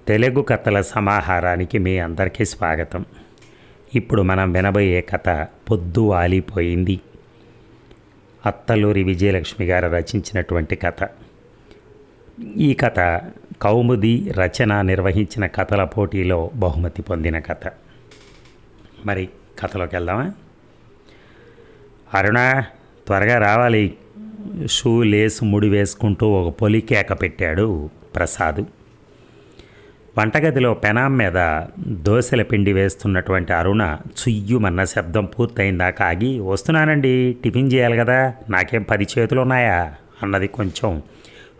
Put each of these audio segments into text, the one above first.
తెలుగు కథల సమాహారానికి మీ అందరికీ స్వాగతం. ఇప్పుడు మనం వినబోయే కథ పొద్దు వాలిపోయింది. అత్తలూరి విజయలక్ష్మి గారు రచించినటువంటి కథ. ఈ కథ కౌముది రచన నిర్వహించిన కథల పోటీలో బహుమతి పొందిన కథ. మరి కథలోకి వెళ్దామా? అరుణ, త్వరగా రావాలి. షూ లేసు ముడి వేసుకుంటూ ఒక పొలికేక పెట్టాడు ప్రసాద్. వంటగదిలో పెనాం మీద దోశల పిండి వేస్తున్నటువంటి అరుణ చుయ్యుమన్న శబ్దం పూర్తయిందాక ఆగి, వస్తున్నానండి, టిఫిన్ చేయాలి కదా, నాకేం 10 చేతులు ఉన్నాయా అన్నది కొంచెం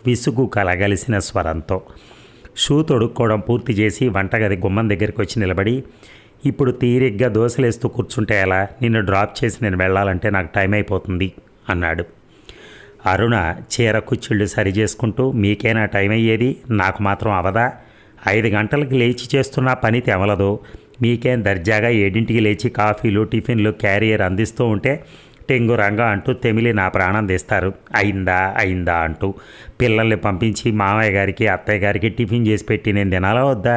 విసుగు కలగలిసిన స్వరంతో. షూ తొడుక్కోవడం పూర్తి చేసి వంటగది గుమ్మం దగ్గరికి వచ్చి నిలబడి, ఇప్పుడు తీరిగ్గా దోశలేస్తూ కూర్చుంటే ఎలా? నిన్ను డ్రాప్ చేసి నేను వెళ్ళాలంటే నాకు టైం అయిపోతుంది అన్నాడు. అరుణ చీర కుచ్చిళ్ళు సరి చేసుకుంటూ, మీకేనా టైం అయ్యేది, నాకు మాత్రం అవదా? 5 గంటలకు లేచి చేస్తున్న పని తెవలదు. మీకేం దర్జాగా 7ంటికి లేచి కాఫీలు టిఫిన్లు క్యారియర్ అందిస్తూ ఉంటే టెంగు రంగా అంటూ తెమిలి నా ప్రాణం తీస్తారు. అయిందా అయిందా అంటూ పిల్లల్ని పంపించి మామయ్య గారికి అత్తయ్య గారికి టిఫిన్ చేసి పెట్టి నేను తినాలా వద్దా?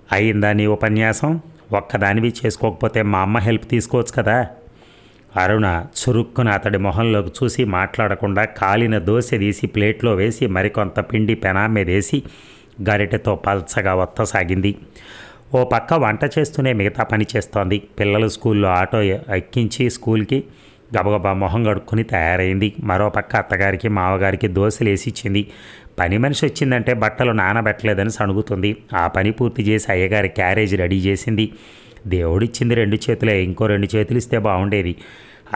అయిందా నీ ఉపన్యాసం? ఒక్కదానివి చేసుకోకపోతే మా అమ్మ హెల్ప్ తీసుకోవచ్చు కదా. అరుణ చురుక్కున అతడి మొహంలోకి చూసి మాట్లాడకుండా కాలిన దోశ తీసి ప్లేట్లో వేసి మరికొంత పిండి పెనాం మీద వేసి గరిటెతో పల్చగా ఒత్తసాగింది. ఓ పక్క వంట చేస్తూనే మిగతా పని చేస్తోంది. పిల్లలు స్కూల్లో ఆటో ఎక్కించి స్కూల్కి గబగబా మొహం కడుక్కుని తయారైంది. మరో పక్క అత్తగారికి మామగారికి దోశలు వేసి ఇచ్చింది. పని మనిషి వచ్చిందంటే బట్టలు నానబెట్టలేదని సణుగుతుంది. ఆ పని పూర్తి చేసి అయ్యగారి క్యారేజ్ రెడీ చేసింది. దేవుడిచ్చింది 2 చేతులే, ఇంకో 2 చేతులు ఇస్తే బాగుండేది.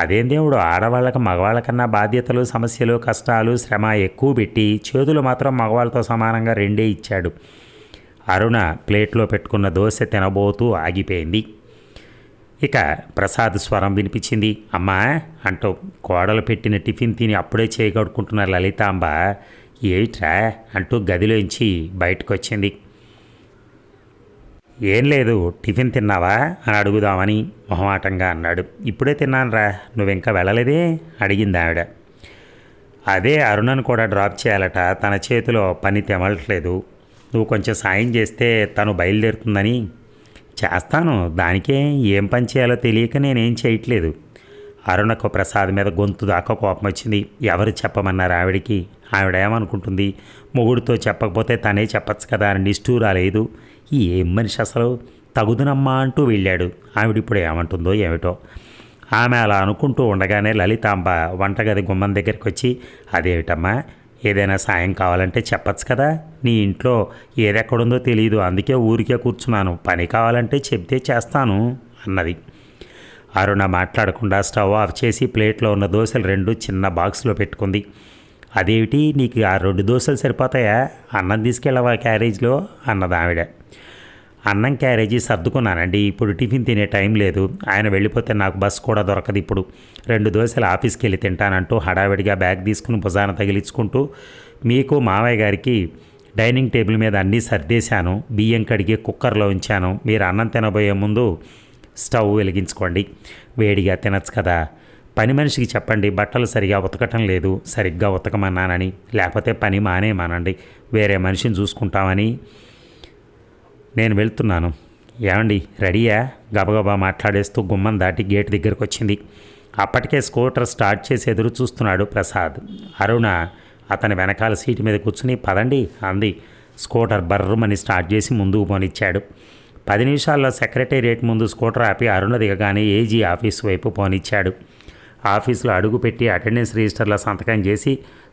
అదేం దేవుడు, ఆడవాళ్ళకి మగవాళ్ళకన్నా బాధ్యతలు సమస్యలు కష్టాలు శ్రమ ఎక్కువ పెట్టి చేతులు మాత్రం మగవాళ్ళతో సమానంగా 2 ఇచ్చాడు. అరుణ ప్లేట్లో పెట్టుకున్న దోశ తినబోతూ ఆగిపోయింది. ఇక ప్రసాద్ స్వరం వినిపించింది. అమ్మా అంటూ కోడలు పెట్టిన టిఫిన్ తిని అప్పుడే చేయగడుకుంటున్న లలితాంబ ఏమిట్రా అంటూ గదిలోంచి బయటకు వచ్చింది. ఏం లేదు, టిఫిన్ తిన్నావా అని అడుగుదామని మొహమాటంగా అన్నాడు. ఇప్పుడే తిన్నానురా, నువ్వింకా వెళ్ళలేదే అడిగింది ఆవిడ. అదే అరుణను కూడా డ్రాప్ చేయాలట, తన చేతిలో పని తెమలట్లేదు, నువ్వు కొంచెం సాయం చేస్తే తను బయలుదేరుతుందని. చేస్తాను, దానికే ఏం పని చేయాలో తెలియక నేనేం చేయట్లేదు. అరుణకు ప్రసాద్ మీద గొంతు దాకా కోపం వచ్చింది. ఎవరు చెప్పమన్నారు ఆవిడికి? ఆవిడ ఏమనుకుంటుంది? మొగుడితో చెప్పకపోతే తనే చెప్పచ్చు కదా అని నిష్ఠూరాలేదు. ఏం మనిషి అసలు, తగుదునమ్మా అంటూ వెళ్ళాడు. ఆవిడిప్పుడు ఏమంటుందో ఏమిటో. ఆమె అలా అనుకుంటూ ఉండగానే లలితాంబ వంటగది గుమ్మం దగ్గరికి వచ్చి, అదేమిటమ్మా, ఏదైనా సాయం కావాలంటే చెప్పచ్చు కదా, నీ ఇంట్లో ఏదెక్కడుందో తెలియదు, అందుకే ఊరికే కూర్చున్నాను, పని కావాలంటే చెప్తే చేస్తాను అన్నది. అరుణ మాట్లాడకుండా స్టవ్ ఆఫ్ చేసి ప్లేట్లో ఉన్న దోశలు 2 చిన్న బాక్స్లో పెట్టుకుంది. అదేమిటి, నీకు ఆ 2 దోశలు సరిపోతాయా? అన్నం తీసుకెళ్ళవా క్యారేజ్లో అన్నది ఆవిడ. అన్నం క్యారేజీ సర్దుకున్నానండి, ఇప్పుడు టిఫిన్ తినే టైం లేదు, ఆయన వెళ్ళిపోతే నాకు బస్ కూడా దొరకదు, ఇప్పుడు 2 దోశలు ఆఫీస్కి వెళ్ళి తింటానంటూ హడావిడిగా బ్యాగ్ తీసుకుని భుజాన తగిలించుకుంటూ, మీకు మామయ్య గారికి డైనింగ్ టేబుల్ మీద అన్నీ సర్దేశాను, బియ్యం కడిగి కుక్కర్లో ఉంచాను, మీరు అన్నం తినబోయే ముందు స్టవ్ వెలిగించుకోండి, వేడిగా తినచ్చు కదా. పని మనిషికి చెప్పండి బట్టలు సరిగా ఉతకటం లేదు, సరిగ్గా ఉతకమన్నానని, లేకపోతే పని మానేమానండి, వేరే మనిషిని చూసుకుంటామని. నేను వెళ్తున్నాను. ఏమండి రెడీయా? గబగబా మాట్లాడేస్తూ గుమ్మం దాటి గేట్ దగ్గరకు వచ్చింది. అప్పటికే స్కూటర్ స్టార్ట్ చేసి ఎదురు చూస్తున్నాడు ప్రసాద్. అరుణ అతని వెనకాల సీటు మీద కూర్చుని పదండి అంది. స్కూటర్ బర్రుమని స్టార్ట్ చేసి ముందుకు పోనిచ్చాడు. 10 నిమిషాల్లో సెక్రటేరియట్ ముందు స్కూటర్ ఆపి అరుణ దిగగానే ఏజీ ఆఫీసు వైపు పోనిచ్చాడు. ఆఫీసులో అడుగుపెట్టి అటెండెన్స్ రిజిస్టర్లో సంతకం చేసి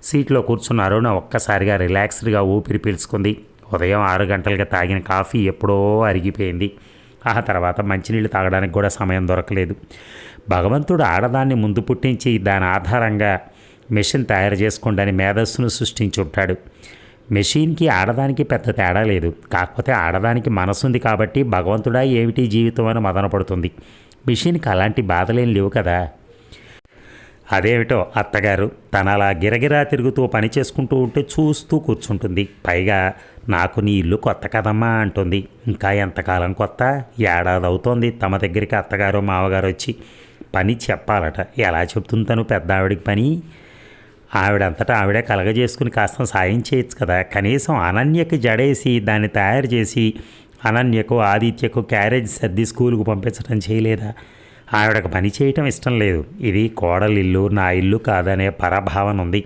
సీట్లో కూర్చున్న అరుణ ఒక్కసారిగా రిలాక్స్డ్గా ఊపిరి పీల్చుకుంది. ఉదయం 6 గంటలుగా తాగిన కాఫీ ఎప్పుడో అరిగిపోయింది. ఆ తర్వాత మంచినీళ్ళు తాగడానికి కూడా సమయం దొరకలేదు. భగవంతుడు ఆడదాన్ని ముందు పుట్టించి దాని ఆధారంగా మెషిన్ తయారు చేసుకోండి మేధస్సును సృష్టించుంటాడు. మెషిన్కి ఆడదానికి పెద్ద తేడా లేదు, కాకపోతే ఆడదానికి మనసుంది కాబట్టి భగవంతుడా ఏమిటి జీవితం అని మదనపడుతుంది. మెషిన్కి అలాంటి బాధలేం లేవు కదా. అదేమిటో అత్తగారు తన అలా గిరగిరా తిరుగుతూ పని చేసుకుంటూ ఉంటే చూస్తూ కూర్చుంటుంది. పైగా నాకు నీ ఇల్లు కొత్త కదమ్మా అంటుంది. ఇంకా ఎంతకాలం కొత్త? ఏడాది అవుతోంది తమ దగ్గరికి అత్తగారు మావగారు వచ్చి పని చెప్పాలట. ఎలా చెప్తుంది తను పెద్ద ఆవిడికి పని? ఆవిడంతటా ఆవిడే కలగజేసుకుని కాస్త సాయం చేయొచ్చు కదా. కనీసం అనన్యకి జడేసి దాన్ని తయారు చేసి అనన్యకు ఆదిత్యకు క్యారేజ్ సర్ది స్కూలుకు పంపించడం చేయలేదా? ఆవిడకు పని చేయటం ఇష్టం లేదు. ఇది కోడలిల్లు, నా ఇల్లు కాదనే పరభావన ఉంది.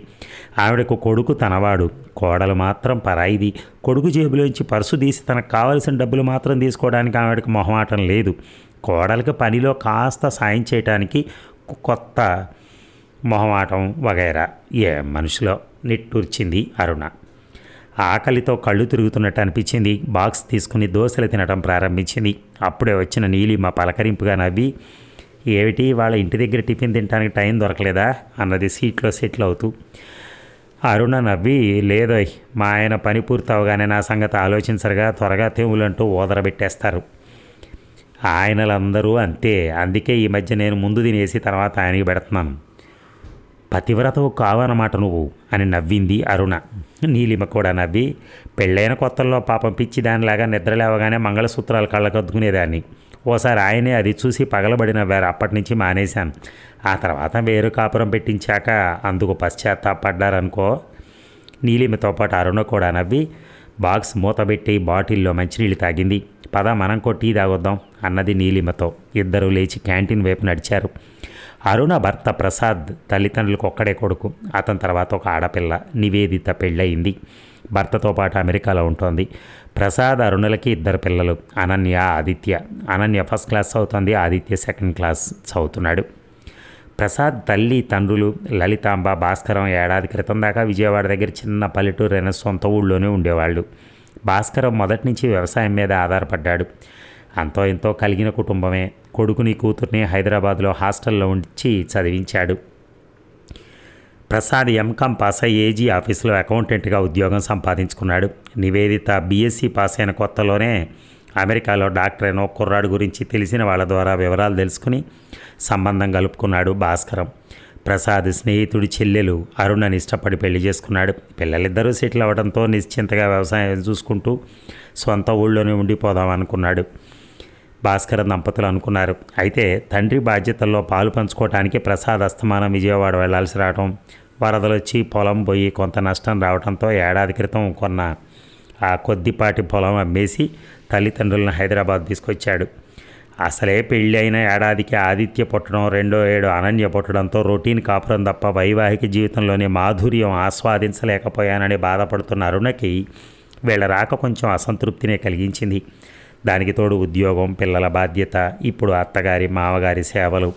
ఆవిడకు కొడుకు తనవాడు, కోడలు మాత్రం పరాయిది. కొడుకు జేబులోంచి పర్సు తీసి తనకు కావలసిన డబ్బులు మాత్రం తీసుకోవడానికి ఆవిడకు మొహమాటం లేదు. కోడలికి పనిలో కాస్త సాయం చేయటానికి కొత్త మొహమాటం వగైరా. ఏ మనుషులో నిట్టూర్చింది అరుణ. ఆకలితో కళ్ళు తిరుగుతున్నట్టు అనిపించింది. బాక్స్ తీసుకుని దోశలు తినడం ప్రారంభించింది. అప్పుడే వచ్చిన నీలిమ పలకరింపుగా నవ్వి, ఏమిటి వాళ్ళ ఇంటి దగ్గర టిఫిన్ తినడానికి టైం దొరకలేదా అన్నది సీట్లో సెటిల్ అవుతూ. అరుణ నవ్వి, లేదోయ్, మా ఆయన పని పూర్తవగానే నా సంగతి ఆలోచించరుగా, త్వరగా తెవులంటూ ఓదరబెట్టేస్తారు. ఆయనలందరూ అంతే, అందుకే ఈ మధ్య నేను ముందు తినేసి తర్వాత ఆయనకి పెడుతున్నాను. పతివ్రతవు కావన్నమాట నువ్వు అని నవ్వింది అరుణ. నీలిమ కూడా నవ్వి, పెళ్ళైన కొత్తల్లో పాపం పిచ్చి దానిలాగా నిద్రలేవగానే మంగళసూత్రాలు కళ్ళకద్దుకునేదాన్ని. ఓసారి ఆయనే అది చూసి పగలబడి నవ్వారు. అప్పటి నుంచి మానేశాను. ఆ తర్వాత వేరు కాపురం పెట్టించాక అందుకు పశ్చాత్తాపడ్డారనుకో. నీలిమతో పాటు అరుణ కూడా నవ్వి బాక్స్ మూతబెట్టి బాటిల్లో మంచినీళ్ళు తాగింది. పద మనం టీ తాగొద్దాం అన్నది నీలిమతో. ఇద్దరూ లేచి క్యాంటీన్ వైపు నడిచారు. అరుణ భర్త ప్రసాద్ తల్లిదండ్రులకు ఒక్కడే కొడుకు. అతని తర్వాత ఒక ఆడపిల్ల నివేదిత పెళ్ళయింది. భర్తతో పాటు అమెరికాలో ఉంటుంది. ప్రసాద్ అరుణలకి ఇద్దరు పిల్లలు, అనన్య, ఆదిత్య. అనన్య ఫస్ట్ క్లాస్ చదువుతుంది, ఆదిత్య సెకండ్ క్లాస్ చదువుతున్నాడు. ప్రసాద్ తల్లి తండ్రులు లలితాంబ, భాస్కరం ఏడాది క్రితం దాకా విజయవాడ దగ్గర చిన్న పల్లెటూరైన సొంత ఊళ్ళోనే ఉండేవాళ్ళు. భాస్కరం మొదటి నుంచి వ్యవసాయం మీద ఆధారపడ్డాడు. అంతో ఎంతో కలిగిన కుటుంబమే. కొడుకుని కూతుర్ని హైదరాబాద్లో హాస్టల్లో ఉంచి చదివించాడు. ప్రసాద్ ఎంకామ్ పాస్ అయ్యి ఏజీ ఆఫీసులో అకౌంటెంట్గా ఉద్యోగం సంపాదించుకున్నాడు. నివేదిత బీఎస్సీ పాస్ అయిన కొత్తలోనే అమెరికాలో డాక్టర్ అయిన కుర్రాడు గురించి తెలిసిన వాళ్ళ ద్వారా వివరాలు తెలుసుకుని సంబంధం కలుపుకున్నాడు భాస్కరం. ప్రసాద్ స్నేహితుడి చెల్లెలు అరుణని ఇష్టపడి పెళ్లి చేసుకున్నాడు. పిల్లలిద్దరూ సెటిల్ అవ్వడంతో నిశ్చింతగా వ్యవసాయం చూసుకుంటూ సొంత ఊళ్ళోనే ఉండిపోదాం అనుకున్నాడు. భాస్కర్ దంపతులు అనుకున్నారు. అయితే తండ్రి బాధ్యతల్లో పాలు పంచుకోవడానికి ప్రసాద్ అస్తమానం విజయవాడ వెళ్లాల్సి రావడం, వరదలు వచ్చి పొలం పోయి కొంత నష్టం రావడంతో ఏడాది క్రితం కొన్న ఆ కొద్దిపాటి పొలం అమ్మేసి తల్లిదండ్రులను హైదరాబాద్ తీసుకొచ్చాడు. అసలే పెళ్ళి అయిన ఏడాదికి ఆదిత్య పుట్టడం, రెండో ఏడు అనన్య పుట్టడంతో రొటీన్ కాపురం తప్ప వైవాహిక జీవితంలోని మాధుర్యం ఆస్వాదించలేకపోయానని బాధపడుతున్న అరుణకి వీళ్ళ రాక కొంచెం అసంతృప్తినే కలిగించింది. దానికి తోడు ఉద్యోగం, పిల్లల బాధ్యత, ఇప్పుడు అత్తగారి మామగారి సేవలు.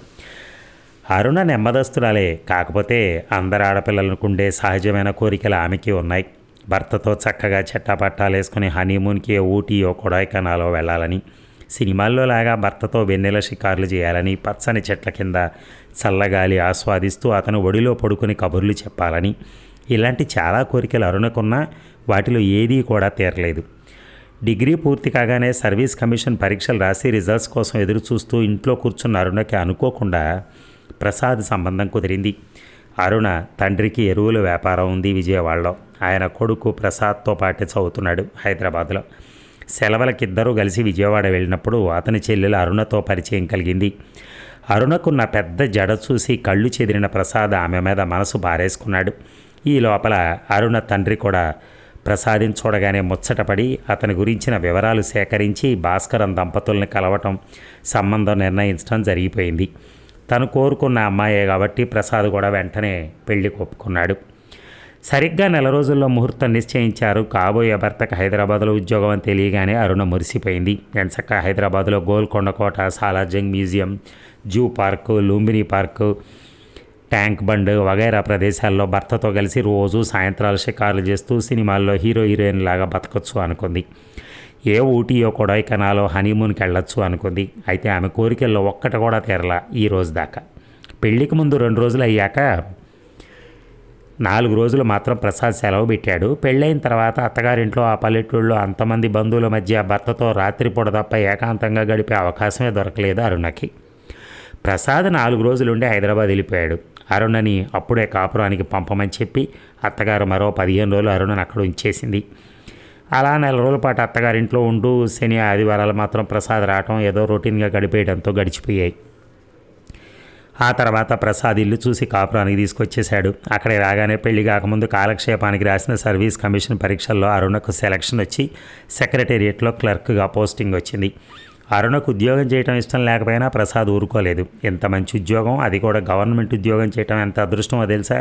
అరుణ నెమ్మదస్తురాలే, కాకపోతే అందరు ఆడపిల్లలకుండే సహజమైన కోరికలు ఆమెకి ఉన్నాయి. భర్తతో చక్కగా చెట్టాపట్టాలు వేసుకుని హనీమూన్కి ఊటీయో కొడైకెనాలో వెళ్ళాలని, సినిమాల్లో లాగా భర్తతో వెన్నెల షికార్లు చేయాలని, పచ్చని చెట్ల కింద చల్లగాలి ఆస్వాదిస్తూ అతను ఒడిలో పడుకుని కబుర్లు చెప్పాలని, ఇలాంటి చాలా కోరికలు అరుణకున్నా వాటిలో ఏదీ కూడా తీరలేదు. డిగ్రీ పూర్తి కాగానే సర్వీస్ కమిషన్ పరీక్షలు రాసి రిజల్ట్స్ కోసం ఎదురు చూస్తూ ఇంట్లో కూర్చున్న అరుణకి అనుకోకుండా ప్రసాద్ సంబంధం కుదిరింది. అరుణ తండ్రికి ఎరువుల వ్యాపారం ఉంది విజయవాడలో. ఆయన కొడుకు ప్రసాద్తో పాటే చదువుతున్నాడు హైదరాబాద్లో. సెలవులకిద్దరూ కలిసి విజయవాడ వెళ్ళినప్పుడు అతని చెల్లెలు అరుణతో పరిచయం కలిగింది. అరుణకున్న పెద్ద జడ చూసి కళ్ళు చెదిరిన ప్రసాద్ ఆమె మీద మనసు పారేసుకున్నాడు. ఈ లోపల అరుణ తండ్రి కూడా ప్రసాద్ని చూడగానే ముచ్చటపడి అతని గురించిన వివరాలు సేకరించి భాస్కరం దంపతుల్ని కలవటం, సంబంధం నిర్ణయించడం జరిగిపోయింది. తను కోరుకున్న అమ్మాయే కాబట్టి ప్రసాద్ కూడా వెంటనే పెళ్లి ఒప్పుకున్నాడు. సరిగ్గా నెల రోజుల్లో ముహూర్తం నిశ్చయించారు. కాబోయే భర్తకు హైదరాబాద్లో ఉద్యోగం అని తెలియగానే అరుణ మురిసిపోయింది. ఎంచక్క హైదరాబాద్లో గోల్కొండ కోట, Salar Jung museum, zoo park, Lumbini park, tank bund వగైరా ప్రదేశాల్లో భర్తతో కలిసి రోజు సాయంత్రాలు షికార్లు చేస్తూ సినిమాల్లో హీరోయిన్ లాగా బతకొచ్చు అనుకుంది. ఏ ఊటీయో కొడైకెనాలో హనీమూన్కి వెళ్ళొచ్చు అనుకుంది. అయితే ఆమె కోరికల్లో ఒక్కటి కూడా తీరలా ఈ రోజు దాకా. పెళ్లికి ముందు 2 రోజులు అయ్యాక 4 రోజులు మాత్రం ప్రసాద్ సెలవు పెట్టాడు. పెళ్ళైన తర్వాత అత్తగారింట్లో ఆ పల్లెటూళ్ళలో అంతమంది బంధువుల మధ్య భర్తతో రాత్రిపూట తప్ప ఏకాంతంగా గడిపే అవకాశమే దొరకలేదు అరుణకి. ప్రసాద్ 4 రోజులుండి హైదరాబాద్ వెళ్ళిపోయాడు. అరుణని అప్పుడే కాపురానికి పంపమని చెప్పి అత్తగారు మరో 15 రోజులు అరుణని అక్కడ ఉంచేసింది. అలా 4 రోజుల పాటు అత్తగారింట్లో ఉంటూ శని ఆదివారాలు మాత్రం ప్రసాద్ రావటం, ఏదో రొటీన్గా గడిపేయడంతో గడిచిపోయాయి. ఆ తర్వాత ప్రసాద్ ఇల్లు చూసి కాపురానికి తీసుకొచ్చేశాడు. అక్కడికి రాగానే పెళ్లి కాకముందు కాలక్షేపానికి రాసిన సర్వీస్ కమిషన్ పరీక్షల్లో అరుణకు సెలక్షన్ వచ్చి సెక్రటేరియట్లో క్లర్క్గా పోస్టింగ్ వచ్చింది. అరుణకు ఉద్యోగం చేయడం ఇష్టం లేకపోయినా ప్రసాద్ ఊరుకోలేదు. ఎంత మంచి ఉద్యోగం, అది కూడా గవర్నమెంట్ ఉద్యోగం చేయడం ఎంత అదృష్టమో తెలుసా.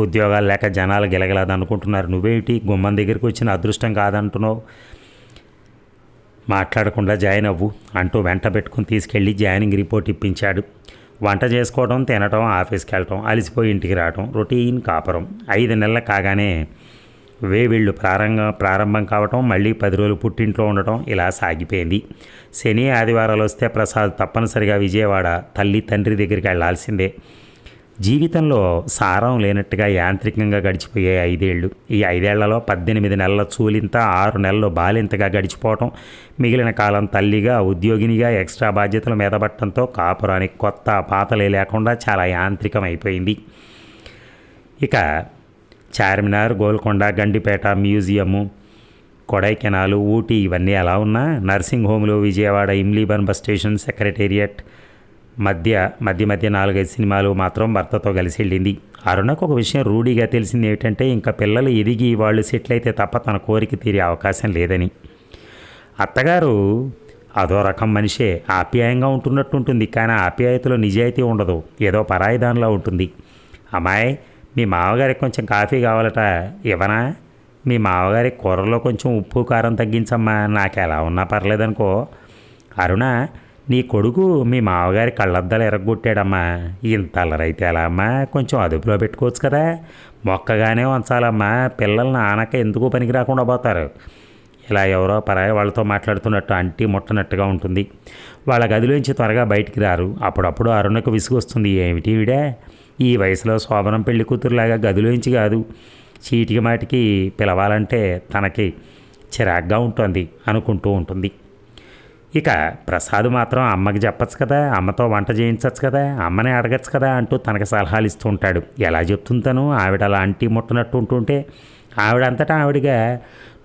ఉద్యోగాలు లేక జనాలు గెలగలదు అనుకుంటున్నారు, నువ్వేమిటి గుమ్మం దగ్గరికి వచ్చిన అదృష్టం కాదంటున్నావు, మాట్లాడకుండా జాయిన్ అవ్వు అంటూ వెంట పెట్టుకుని తీసుకెళ్ళి జాయినింగ్ రిపోర్ట్ ఇప్పించాడు. వంట చేసుకోవడం, తినటం, ఆఫీస్కి వెళ్ళటం, అలసిపోయి ఇంటికి రావటం, రొటీన్ కాపురం. 5 నెలలు కాగానే వేవిళ్ళు ప్రారంభం కావటం, మళ్ళీ 10 రోజులు పుట్టింట్లో ఉండటం, ఇలా సాగిపోయింది. శని ఆదివారాలు వస్తే ప్రసాద్ తప్పనిసరిగా విజయవాడ తల్లి తండ్రి దగ్గరికి వెళ్లాల్సిందే. జీవితంలో సారం లేనట్టుగా యాంత్రికంగా గడిచిపోయే 5 ఏళ్ళు. ఈ 5 ఏళ్లలో 18 నెలల చూలింత, 6 నెలలు బాలింతగా గడిచిపోవటం, మిగిలిన కాలం తల్లిగా, ఉద్యోగినిగా ఎక్స్ట్రా బాధ్యతలు మీదపట్టడంతో కాపురానికి కొత్త పాతలే లేకుండా చాలా యాంత్రికమైపోయింది. ఇక చార్మినార్, గోల్కొండ, గండిపేట, మ్యూజియము, కొడైకెనాలు, ఊటీ ఇవన్నీ ఎలా ఉన్నా నర్సింగ్ హోమ్లు, Vijayawada Imlibun bus station, secretariat, మధ్య 4-5 సినిమాలు మాత్రం భర్తతో కలిసి వెళ్ళింది. అరుణకు ఒక విషయం రూఢీగా తెలిసింది ఏమిటంటే, ఇంకా పిల్లలు ఎదిగి వాళ్ళు సెటిల్ అయితే తప్ప తన కోరిక తీరే అవకాశం లేదని. అత్తగారు అదో రకం మనిషే, ఆప్యాయంగా ఉంటున్నట్టుంటుంది, కానీ ఆప్యాయతలో నిజాయితీ ఉండదు, ఏదో పరాయి దానిలో ఉంటుంది. అమ్మాయి, మీ మామగారికి కొంచెం కాఫీ కావాలట, ఇవ్వనా? మీ మామగారి కూరలో కొంచెం ఉప్పు కారం తగ్గించమ్మా, నాకు ఎలా ఉన్నా పర్లేదనుకో. అరుణ, నీ కొడుకు మీ మామగారి కళ్ళద్దాలు ఎరగొట్టాడమ్మా, ఇంత అల్లరైతే ఎలా అమ్మా, కొంచెం అదుపులో పెట్టుకోవచ్చు కదా, మొక్కగానే ఉంచాలమ్మా, పిల్లల్ని ఆనక ఎందుకు పనికి రాకుండా పోతారు. ఇలా ఎవరో పరాయి వాళ్ళతో మాట్లాడుతున్నట్టు అంటి ముట్టనట్టుగా ఉంటుంది. వాళ్ళ గదిలోంచి త్వరగా బయటికి రారు. అప్పుడప్పుడు అరుణకు విసుగొస్తుంది, ఏమిటి వీడే ఈ వయసులో శోభనం పెళ్లి కూతురులాగా గదిలోంచి కాదు, చీటికి మాటికి పిలవాలంటే తనకి చిరాగ్గా ఉంటుంది అనుకుంటూ ఉంటుంది. ఇక ప్రసాద్ మాత్రం అమ్మకి చెప్పచ్చు కదా, అమ్మతో వంట చేయించచ్చు కదా, అమ్మని అడగచ్చు కదా అంటూ తనకు సలహాలు ఇస్తూ ఉంటాడు. ఎలా చెప్తుంటాను, ఆవిడ అలా అంటి ముట్టనట్టు ఉంటుంటే ఆవిడంతటా ఆవిడగా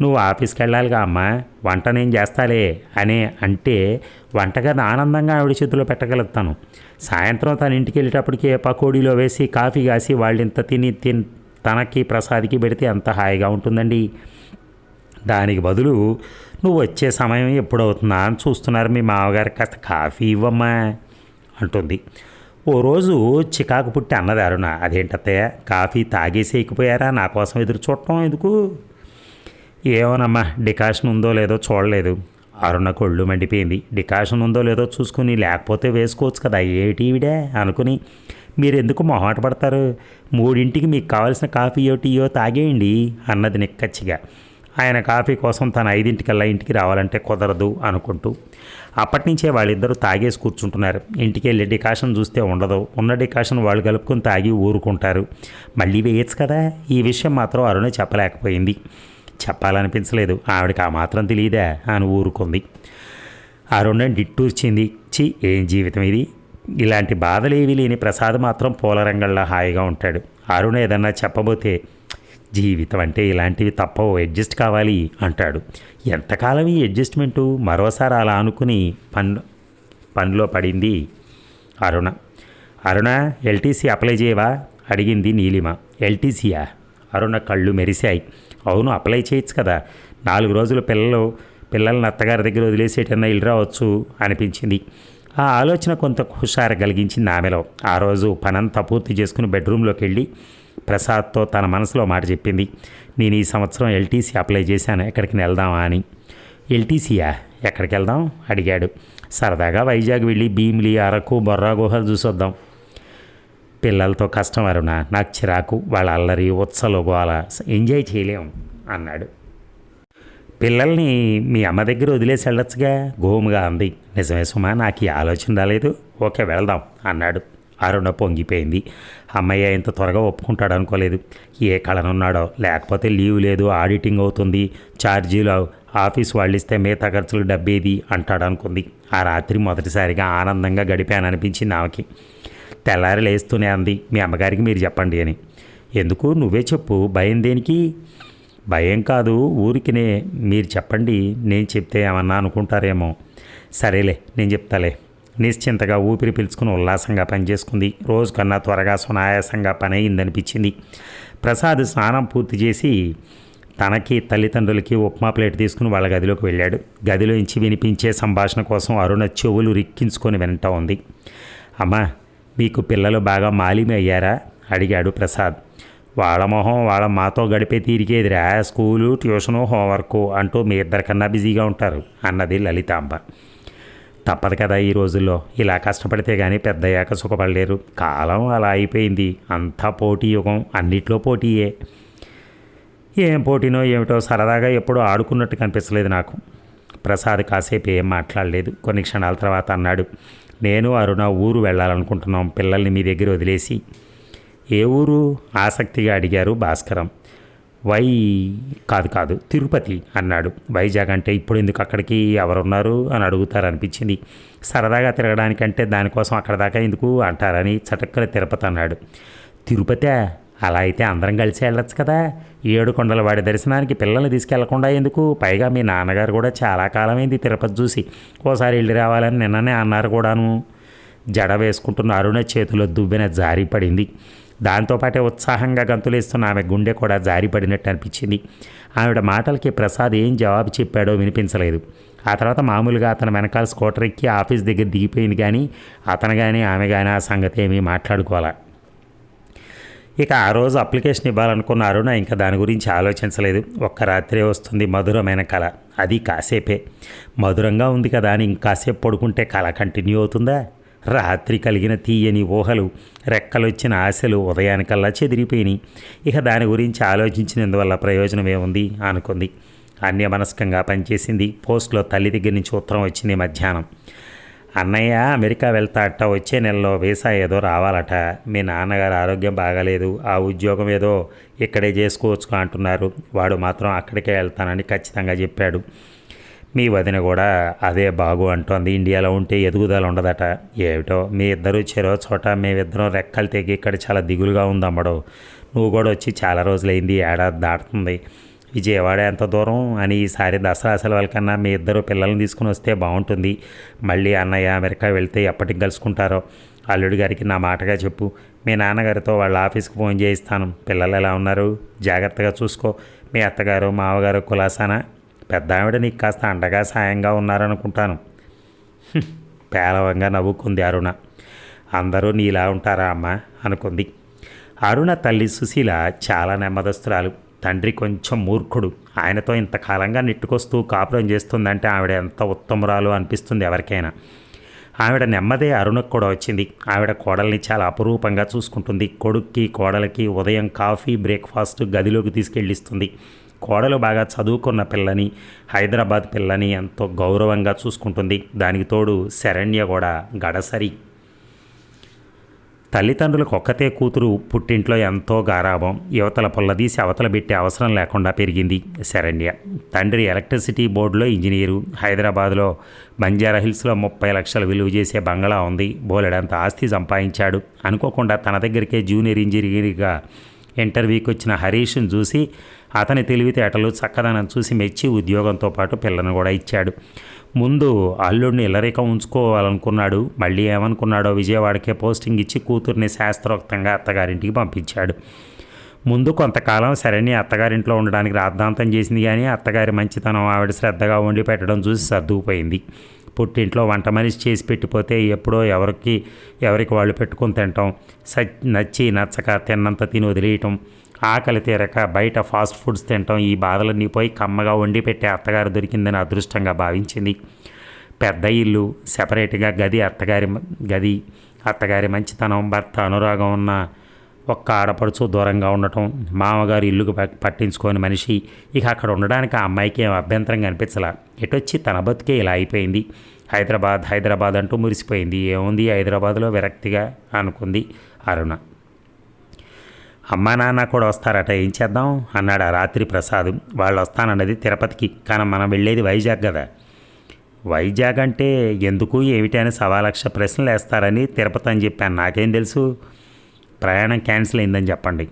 నువ్వు ఆఫీస్కి వెళ్ళాలిగా అమ్మ, వంట నేను చేస్తాలే అని అంటే వంటగది ఆనందంగా ఆవిడ చేతిలో పెట్టగలుగుతాను. సాయంత్రం తన ఇంటికి వెళ్ళేటప్పటికి పకోడీలో వేసి కాఫీ కాసి వాళ్ళింత తనకి ప్రసాద్కి పెడితే అంత హాయిగా ఉంటుందండి. దానికి బదులు నువ్వు వచ్చే సమయం ఎప్పుడవుతుందా అని చూస్తున్నారు మీ మామగారికి, కాస్త కాఫీ ఇవ్వమ్మా అంటుంది. ఓ రోజు చికాకు పుట్టి అన్నది అరుణ, అదేంటత్తయ్య కాఫీ తాగేసి ఎక్కిపోయారా, నా కోసం ఎదురు చూడటం ఎందుకు? ఏమోనమ్మా, డికాషన్ ఉందో లేదో చూడలేదు. అరుణ కొళ్ళు మండిపోయింది. డికాషన్ ఉందో లేదో చూసుకుని లేకపోతే వేసుకోవచ్చు కదా, ఏటీవిడే అనుకుని మీరు ఎందుకు మొహాట పడతారు, 3ంటికి మీకు కావాల్సిన కాఫీయో టీయో తాగేయండి అన్నది నిక్కచ్చిగా. ఆయన కాఫీ కోసం తన 5ంటికల్లా ఇంటికి రావాలంటే కుదరదు అనుకుంటూ అప్పటినుంచే వాళ్ళిద్దరూ తాగేసి కూర్చుంటున్నారు. ఇంటికి వెళ్ళి డికాషన్ చూస్తే ఉండదు, ఉన్న డికాషన్ వాళ్ళు కలుపుకొని తాగి ఊరుకుంటారు. మళ్ళీ వేయచ్చు కదా. ఈ విషయం మాత్రం అరుణ చెప్పలేకపోయింది. చెప్పాలనిపించలేదు, ఆవిడకి ఆ మాత్రం తెలియదా అని ఊరుకుంది. అరుణ నిట్టూర్చింది. ఏం జీవితం ఇది, ఇలాంటి బాధలేవి లేని ప్రసాద్ మాత్రం పూలరంగంలో హాయిగా ఉంటాడు. అరుణ ఏదన్నా చెప్పబోతే జీవితం అంటే ఇలాంటివి తప్పవు, అడ్జస్ట్ కావాలి అంటాడు. ఎంతకాలం ఈ అడ్జస్ట్మెంటు, మరోసారి అలా అనుకుని పనిలో పడింది అరుణ. అరుణ, ఎల్టీసీ అప్లై చేయవా అడిగింది నీలిమ. ఎల్టీసీయా? అరుణ కళ్ళు మెరిశాయి. అవును, అప్లై చేయొచ్చు కదా, 4 రోజులు పిల్లల్ని అత్తగారి దగ్గర వదిలేసేటన్నా ఇల్లు రావచ్చు అనిపించింది. ఆ ఆలోచన కొంత హుషారు కలిగించింది ఆమెలో. ఆ రోజు పనంతా పూర్తి చేసుకుని బెడ్రూమ్లోకి వెళ్ళి ప్రసాద్తో తన మనసులో మాట చెప్పింది. నేను ఈ సంవత్సరం ఎల్టీసీ అప్లై చేశాను, ఎక్కడికి వెళ్దామా అని. ఎల్టీసీయా? ఎక్కడికి వెళ్దాం అడిగాడు. సరదాగా వైజాగ్ వెళ్ళి భీమిలి, అరకు, బొర్రా గుహలు చూసొద్దాం. పిల్లలతో కష్టం అరుణ, నాకు చిరాకు, వాళ్ళ అల్లరి ఉత్సలు గోల ఎంజాయ్ చేయలేం అన్నాడు. పిల్లల్ని మీ అమ్మ దగ్గర వదిలేసి వెళ్ళొచ్చుగా, గోముగా అంది. నిజమే సుమా, నాకు ఈ ఆలోచన రాలేదు, ఓకే వెళ్దాం అన్నాడు. అరుణ పొంగిపోయింది. అమ్మయ్య ఇంత త్వరగా ఒప్పుకుంటాడు అనుకోలేదు. ఏ కళనున్నాడో, లేకపోతే లీవ్ లేదు, ఆడిటింగ్ అవుతుంది, ఛార్జీలు ఆఫీస్ వాళ్ళు ఇస్తే మిగతా ఖర్చులు డబ్బేది అంటాడు అనుకుంది. ఆ రాత్రి మొదటిసారిగా ఆనందంగా గడిపాననిపించింది ఆమెకి. తెల్లారి లేస్తూనే అంది, మీ అమ్మగారికి మీరు చెప్పండి అని. ఎందుకు, నువ్వే చెప్పు, భయం దేనికి? భయం కాదు, ఊరికినే మీరు చెప్పండి, నేను చెప్తే ఏమన్నా అనుకుంటారేమో. సరేలే, నేను చెప్తాలే, నిశ్చింతగా ఊపిరి పీల్చుకుని ఉల్లాసంగా పనిచేసుకుంది. రోజుకన్నా త్వరగా సునాయాసంగా పని అయిందనిపించింది. ప్రసాద్ స్నానం పూర్తి చేసి తనకి తల్లిదండ్రులకి ఉప్మా ప్లేట్ తీసుకుని వాళ్ళ గదిలోకి వెళ్ళాడు. గదిలోంచి వినిపించే సంభాషణ కోసం అరుణ చెవులు రిక్కించుకొని వింటా ఉంది. అమ్మా, మీకు పిల్లలు బాగా మాలిమి అయ్యారా అడిగాడు ప్రసాద్. వాళ్ళ మొహం వాళ్ళ మాతో గడిపే తీరికేదిరా, స్కూలు, ట్యూషను, హోంవర్కు అంటూ మీ ఇద్దరికన్నా బిజీగా ఉంటారు అన్నది లలితాంబ. తప్పదు కదా, ఈ రోజుల్లో ఇలా కష్టపడితే కానీ పెద్దయ్యాక సుఖపడలేరు. కాలం అలా అయిపోయింది. అంతా పోటీ యుగం, అన్నిట్లో పోటీయే. ఏం పోటీనో ఏమిటో సరదాగా ఎప్పుడూ ఆడుకున్నట్టు కనిపించలేదు నాకు. ప్రసాద్ కాసేపు ఏం మాట్లాడలేదు. కొన్ని క్షణాల తర్వాత అన్నాడు, నేను అరుణ ఊరు వెళ్ళాలనుకుంటున్నాం పిల్లల్ని మీ దగ్గర వదిలేసి. ఏ ఊరు ఆసక్తిగా అడిగారు భాస్కరం. కాదు తిరుపతి అన్నాడు. వైజాగ్ అంటే ఇప్పుడు ఎందుకు అక్కడికి, ఎవరున్నారు అని అడుగుతారనిపించింది. సరదాగా తిరగడానికంటే దానికోసం అక్కడ దాకా ఎందుకు అంటారని చటక్కన తిరుపతి అన్నాడు. తిరుపతి? అలా అయితే అందరం కలిసి వెళ్ళొచ్చు కదా. 7 కొండల వాడి దర్శనానికి పిల్లల్ని తీసుకెళ్లకుండా ఎందుకు? పైగా మీ నాన్నగారు కూడా చాలా కాలమైంది తిరుపతి చూసి, ఓసారి వెళ్ళి రావాలని నిన్ననే అన్నారు కూడాను. జడ వేసుకుంటున్న అరుణ చేతిలో దువ్వెన జారిపడింది. దాంతోపాటే ఉత్సాహంగా గంతులేస్తున్న ఆమె గుండె కూడా జారిపడినట్టు అనిపించింది. ఆవిడ మాటలకి ప్రసాద్ ఏం జవాబు చెప్పాడో వినిపించలేదు. ఆ తర్వాత మామూలుగా అతను వెనకాల స్కూటర్ ఎక్కి ఆఫీస్ దగ్గర దిగిపోయింది. కానీ అతను కానీ ఆమె కానీ ఆ సంగతి ఏమీ మాట్లాడుకోవాలి. ఇక ఆ రోజు అప్లికేషన్ ఇవ్వాలనుకున్న అరుణ ఇంకా దాని గురించి ఆలోచించలేదు. ఒక్క రాత్రే వస్తుంది మధురమైన కళ, అది కాసేపే. మధురంగా ఉంది కదా అని ఇంకాసేపు పడుకుంటే కళ కంటిన్యూ అవుతుందా? రాత్రి కలిగిన తీయని ఊహలు, రెక్కలొచ్చిన ఆశలు ఉదయానికల్లా చెదిరిపోయినాయి. ఇక దాని గురించి ఆలోచించినందువల్ల ప్రయోజనం ఏముంది అనుకుంది. అన్యమనస్కంగా పనిచేసింది. పోస్ట్లో తల్లి దగ్గర నుంచి ఉత్తరం వచ్చింది మధ్యాహ్నం. అన్నయ్య అమెరికా వెళ్తాట, వచ్చే నెలలో వీసా ఏదో రావాలట. మీ నాన్నగారు ఆరోగ్యం బాగాలేదు, ఆ ఉద్యోగం ఏదో ఇక్కడే చేసుకోవచ్చు అంటున్నారు. వాడు మాత్రం అక్కడికే వెళ్తానని ఖచ్చితంగా చెప్పాడు. మీ వదిన కూడా అదే బాగు అంటోంది. ఇండియాలో ఉంటే ఎదుగుదల ఉండదట. ఏమిటో మీ ఇద్దరు చెరో చోట, మేమిద్దరం రెక్కలు తెగి ఇక్కడ చాలా దిగులుగా ఉందమ్మడో. నువ్వు కూడా వచ్చి చాలా రోజులైంది, ఏడాది దాటుతుంది. విజయవాడ ఎంత దూరం అని ఈసారి దసరా సెలవుల కన్నా మీ ఇద్దరు పిల్లల్ని తీసుకుని వస్తే బాగుంటుంది. మళ్ళీ అన్నయ్య అమెరికా వెళ్తే ఎప్పటికి కలుసుకుంటారో అల్లుడి గారికి నా మాటగా చెప్పు. మీ నాన్నగారితో వాళ్ళ ఆఫీస్కి ఫోన్ చేయిస్తాను. పిల్లలు ఎలా ఉన్నారు, జాగ్రత్తగా చూసుకో. మీ అత్తగారు మామగారు కులాసానా? పెద్ద ఆవిడ నీకు కాస్త అండగా సాయంగా ఉన్నారనుకుంటాను. పేలవంగా నవ్వుకుంది అరుణ. అందరూ నీలా ఉంటారా అమ్మ అనుకుంది. అరుణ తల్లి సుశీల చాలా నెమ్మదస్తురాలు. తండ్రి కొంచెం మూర్ఖుడు. ఆయనతో ఇంతకాలంగా నెట్టుకొస్తూ కాపురం చేస్తుందంటే ఆవిడ ఎంత ఉత్తమురాలు అనిపిస్తుంది ఎవరికైనా. ఆవిడ నెమ్మదే అరుణకు కూడా వచ్చింది. ఆవిడ కోడల్ని చాలా అపురూపంగా చూసుకుంటుంది. కొడుక్కి కోడలికి ఉదయం కాఫీ, బ్రేక్ఫాస్ట్ గదిలోకి తీసుకెళ్ళిస్తుంది. కోడలు బాగా చదువుకున్న పిల్లని, హైదరాబాద్ పిల్లని ఎంతో గౌరవంగా చూసుకుంటుంది. దానికి తోడు శరణ్య కూడా గడసరి. తల్లిదండ్రులకు ఒక్కతే కూతురు, పుట్టింట్లో ఎంతో గారాభం. యువతల పొల్లదీసి అవతల పెట్టే అవసరం లేకుండా పెరిగింది శరణ్య. తండ్రి ఎలక్ట్రిసిటీ బోర్డులో ఇంజనీరు. హైదరాబాద్లో బంజారా హిల్స్లో 30 లక్షలు విలువ చేసే బంగళా ఉంది. బోలెడంత ఆస్తి సంపాదించాడు. అనుకోకుండా తన దగ్గరికే జూనియర్ ఇంజనీర్గా ఇంటర్వ్యూకి వచ్చిన హరీష్ను చూసి అతని తెలివితేటలు, చక్కదనం చూసి మెచ్చి ఉద్యోగంతో పాటు పిల్లను కూడా ఇచ్చాడు. ముందు అల్లుడిని ఇల్లరికం ఉంచుకోవాలనుకున్నాడు. మళ్ళీ ఏమనుకున్నాడో విజయవాడకే పోస్టింగ్ ఇచ్చి కూతుర్ని శాస్త్రోక్తంగా అత్తగారింటికి పంపించాడు. ముందు కొంతకాలం శరణ్య అత్తగారింట్లో ఉండడానికి రాద్ధాంతం చేసింది. కానీ అత్తగారి మంచితనం, ఆవిడ శ్రద్ధగా వండి పెట్టడం చూసి సర్దుకుపోయింది. పుట్టింట్లో వంట మనిషి చేసి పెట్టిపోతే ఎప్పుడో ఎవరికి వాళ్ళు పెట్టుకొని తినటం, నచ్చి నచ్చక తిన్నంత తిని వదిలేయటం, ఆకలి తీరక బయట ఫాస్ట్ ఫుడ్స్ తినటం, ఈ బాధలన్నీ పోయి కమ్మగా వండి పెట్టే అత్తగారు దొరికిందని అదృష్టంగా భావించింది. పెద్ద ఇల్లు, సెపరేట్గా గది, అత్తగారి మంచితనం, భర్త అనురాగం ఉన్న ఒక్క ఆడపడుచు దూరంగా ఉండటం, మామగారు ఇల్లుకు పట్టించుకోని మనిషి. ఇక అక్కడ ఉండడానికి ఆ అమ్మాయికి ఏం అభ్యంతరం కనిపించలా. ఎటొచ్చి తన బతుకే ఇలా అయిపోయింది. హైదరాబాద్ అంటూ మురిసిపోయింది. ఏముంది హైదరాబాద్లో విరక్తిగా అనుకుంది అరుణ. అమ్మా నాన్న కూడా వస్తారట, ఏం చేద్దాం అన్నాడు ఆ రాత్రి ప్రసాద్. వాళ్ళు వస్తానన్నది తిరుపతికి, కానీ మనం వెళ్ళేది వైజాగ్ కదా. వైజాగ్ అంటే ఎందుకు ఏమిటి అని 1,00,000 ప్రశ్నలు వేస్తారని తిరుపతి అని చెప్పాను. నాకేం తెలుసు. ప్రయాణం క్యాన్సిల్ అయిందని చెప్పండి.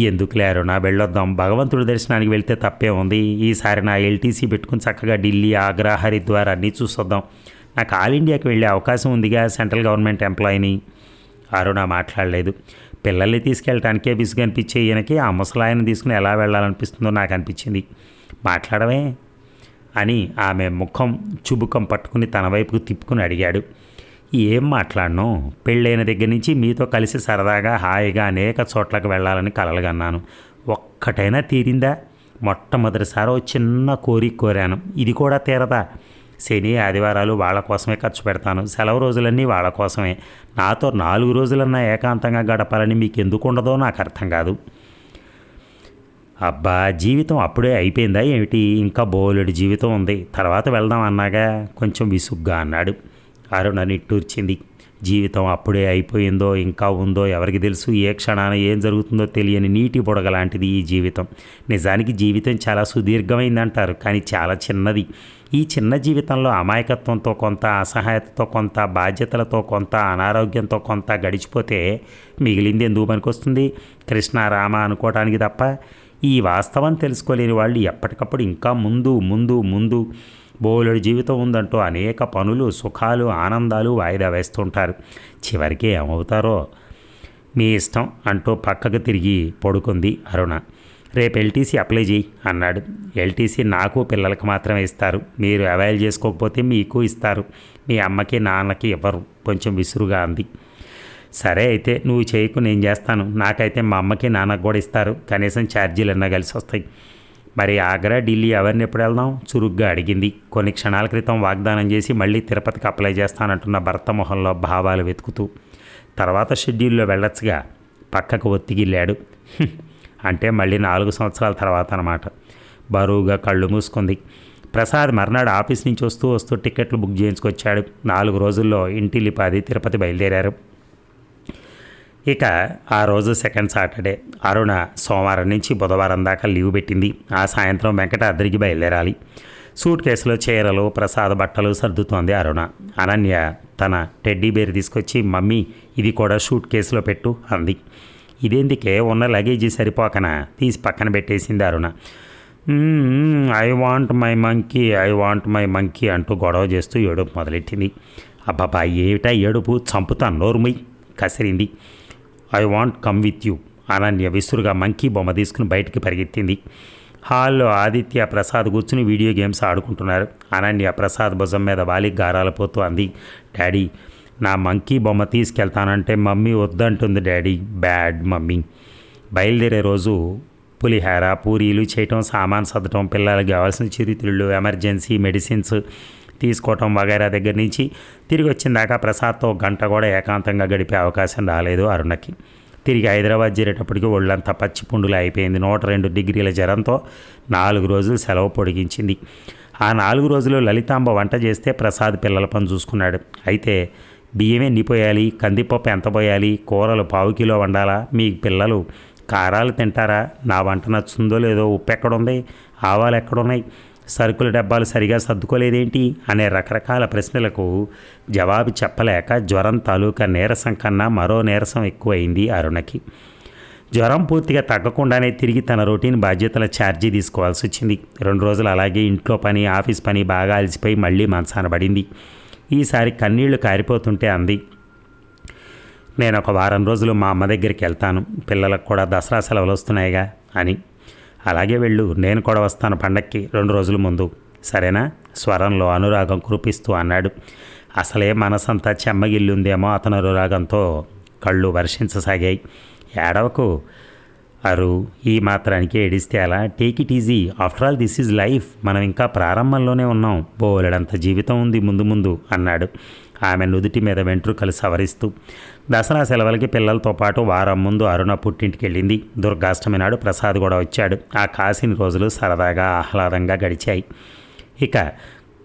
ఎందుకు లేరు, నా వెళ్ళొద్దాం. భగవంతుడి దర్శనానికి వెళ్తే తప్పే ఉంది. ఈసారి నా ఎల్టీసీ పెట్టుకుని చక్కగా ఢిల్లీ, ఆగ్రా, హరిద్వార్ అన్నీ చూసొద్దాం. నాకు ఆల్ ఇండియాకి వెళ్ళే అవకాశం ఉందిగా, సెంట్రల్ గవర్నమెంట్ ఎంప్లాయీని. అరుణ మాట్లాడలేదు. పిల్లల్ని తీసుకెళ్ళటానికే విసుగు అనిపించే ఈయనకి ఆ ముసలాయన తీసుకుని ఎలా వెళ్ళాలనిపిస్తుందో నాకు అనిపించింది. మాట్లాడవే అని ఆమె ముఖం చుబుకం పట్టుకుని తన వైపుకు తిప్పుకుని అడిగాడు. ఏం మాట్లాడను, పెళ్ళైన దగ్గర నుంచి మీతో కలిసి సరదాగా హాయిగా అనేక చోట్లకు వెళ్ళాలని కలలుగన్నాను. ఒక్కటైనా తీరిందా? మొట్టమొదటిసారి చిన్న కోరిక కోరాను, ఇది కూడా తీరదా? శని ఆదివారాలు వాళ్ళ కోసమే ఖర్చు పెడతాను, సెలవు రోజులన్నీ వాళ్ళ కోసమే. నాతో 4 రోజులన్నా ఏకాంతంగా గడపాలని మీకు ఎందుకు ఉండదో నాకు అర్థం కాదు. అబ్బా, జీవితం అప్పుడే అయిపోయిందా ఏమిటి? ఇంకా బోలెడు జీవితం ఉంది, తర్వాత వెళ్దాం అన్నాగా కొంచెం విసుగ్గా అన్నాడు. అరుణ నిట్టూర్చింది. జీవితం అప్పుడే అయిపోయిందో ఇంకా ఉందో ఎవరికి తెలుసు? ఏ క్షణాన ఏం జరుగుతుందో తెలియని నీటి బుడగ లాంటిది ఈ జీవితం. నిజానికి జీవితం చాలా సుదీర్ఘమైందంటారు, కానీ చాలా చిన్నది. ఈ చిన్న జీవితంలో అమాయకత్వంతో కొంత, అసహాయతతో కొంత, బాధ్యతలతో కొంత, అనారోగ్యంతో కొంత గడిచిపోతే మిగిలింది ఎందుకు పనికొస్తుంది? కృష్ణ రామ అనుకోవటానికి తప్ప. ఈ వాస్తవం తెలుసుకోలేని వాళ్ళు ఎప్పటికప్పుడు ఇంకా ముందు ముందు ముందు బోలెడు జీవితం ఉందంటూ అనేక పనులు, సుఖాలు, ఆనందాలు వాయిదా వేస్తుంటారు. చివరికి ఏమవుతారో మీ ఇష్టం అంటూ పక్కకు తిరిగి పడుకుంది అరుణ. రేపు ఎల్టీసీ అప్లై చేయి అన్నాడు. ఎల్టీసీ నాకు పిల్లలకు మాత్రమే ఇస్తారు, మీరు అవైల్ చేసుకోకపోతే మీకు ఇస్తారు, మీ అమ్మకి నాన్నకి ఇవ్వరు, కొంచెం విసురుగా అంది. సరే అయితే నువ్వు చేయకు, నేను చేస్తాను. నాకైతే మా అమ్మకి నాన్నకు కూడా ఇస్తారు, కనీసం ఛార్జీలన్నా కలిసి వస్తాయి. మరి ఆగ్రా, ఢిల్లీ ఎవరిని ఎప్పుడు వెళ్దాం? చురుగ్గా అడిగింది. కొన్ని క్షణాల క్రితం వాగ్దానం చేసి మళ్ళీ తిరుపతికి అప్లై చేస్తానంటున్న భర్త మొహంలో భావాలు వెతుకుతూ. తర్వాత షెడ్యూల్లో వెళ్ళొచ్చుగా. పక్కకు ఒత్తిగిల్లాడు. అంటే మళ్ళీ 4 సంవత్సరాల తర్వాత అన్నమాట. బరువుగా కళ్ళు మూసుకుంది. ప్రసాద్ మర్నాడు ఆఫీస్ నుంచి వస్తూ టికెట్లు బుక్ చేయించుకొచ్చాడు. 4 రోజుల్లో ఇంటిల్లిపాది తిరుపతి బయలుదేరారు. ఇక ఆ రోజు సెకండ్ సాటర్డే. అరుణ సోమవారం నుంచి బుధవారం దాకా లీవ్ పెట్టింది. ఆ సాయంత్రం వెంకటాద్రికి బయలుదేరాలి. సూట్ కేసులో చీరలు, ప్రసాద్ బట్టలు సర్దుతోంది అరుణ. అనన్య తన టెడ్డీ బేర్ తీసుకొచ్చి, మమ్మీ ఇది కూడా షూట్ కేసులో పెట్టు అంది. ఇదేందుకే, ఉన్న లగేజీ సరిపోకనా? తీసి పక్కన పెట్టేసింది Aruna. I want my monkey అంటూ గొడవ చేస్తూ ఏడుపు మొదలెట్టింది. అబ్బాబా, ఏమిటా ఏడుపు? చంపుతాను, నోరుమై కసిరింది. I want come with you. Ananya విసురుగా మంకీ బొమ్మ తీసుకుని బయటికి పరిగెత్తింది. హాల్లో ఆదిత్య, ప్రసాద్ కూర్చుని వీడియో గేమ్స్ ఆడుకుంటున్నారు. అనన్య ప్రసాద్ భుజం మీద వాలి గారాలపోతూ అంది, డాడీ నా మంకీ బొమ్మ తీసుకెళ్తానంటే మమ్మీ వద్దంటుంది డాడీ, బ్యాడ్ మమ్మీ. బయలుదేరే రోజు పులిహార, పూరీలు చేయటం, సామాన్ సర్దటం, పిల్లలకు కావాల్సిన చిరుతిళ్ళు, ఎమర్జెన్సీ మెడిసిన్స్ తీసుకోవటం వగైరా దగ్గర నుంచి తిరిగి వచ్చిందాకా ప్రసాద్తో గంట కూడా ఏకాంతంగా గడిపే అవకాశం రాలేదు అరుణకి. తిరిగి హైదరాబాద్ చేరేటప్పటికి ఒళ్ళంతా పచ్చిపుండులు అయిపోయింది. 102 డిగ్రీల జ్వరంతో 4 రోజులు సెలవు పొడిగించింది. ఆ 4 రోజులు లలితాంబ వంట చేస్తే ప్రసాద్ పిల్లల పని చూసుకున్నాడు. అయితే బియ్యం ఎన్ని పోయాలి, కందిపప్పు ఎంత పోయాలి, కూరలు 1/2 కిలో వండాలా, మీ పిల్లలు కారాలు తింటారా, నా వంట నచ్చుతుందో లేదో, ఉప్పు ఎక్కడుంది, ఆవాలు ఎక్కడున్నాయి, సరుకుల డబ్బాలు సరిగా సర్దుకోలేదేంటి అనే రకరకాల ప్రశ్నలకు జవాబు చెప్పలేక జ్వరం తాలూకా నీరసం కన్నా మరో నీరసం ఎక్కువైంది అరుణకి. జ్వరం పూర్తిగా తగ్గకుండానే తిరిగి తన రొటీన్ బాధ్యతల ఛార్జీ తీసుకోవాల్సి వచ్చింది. 2 రోజులు అలాగే ఇంట్లో పని, ఆఫీస్ పని బాగా అలసిపోయి మళ్ళీ మంచాన పడింది. ఈసారి కన్నీళ్లు కారిపోతుంటే అంది, నేను ఒక వారం రోజులు మా అమ్మ దగ్గరికి వెళ్తాను, పిల్లలకు కూడా దసరా సెలవులు వస్తున్నాయిగా అని. అలాగే వెళ్ళు, నేను కూడా వస్తాను పండక్కి 2 రోజుల ముందు, సరేనా? స్వరంలో అనురాగం కురిపిస్తూ అన్నాడు. అసలే మనసంతా చెమ్మగిల్లుందేమో అతను అనురాగంతో కళ్ళు వర్షించసాగాయి. ఏడవకు అరు, ఈ మాత్రానికి ఏడిస్తే అలా? Take it easy, after all this is life, మనం ఇంకా ప్రారంభంలోనే ఉన్నాం, బోలెడంత జీవితం ఉంది ముందు ముందు అన్నాడు ఆమె నుదుటి మీద వెంట్రుకలు సవరిస్తూ. దసరా సెలవులకి పిల్లలతో పాటు వారం ముందు అరుణ పుట్టింటికి వెళ్ళింది. దుర్గాష్టమి నాడు ప్రసాద్ కూడా వచ్చాడు. ఆ కాసిన రోజులు సరదాగా ఆహ్లాదంగా గడిచాయి. ఇక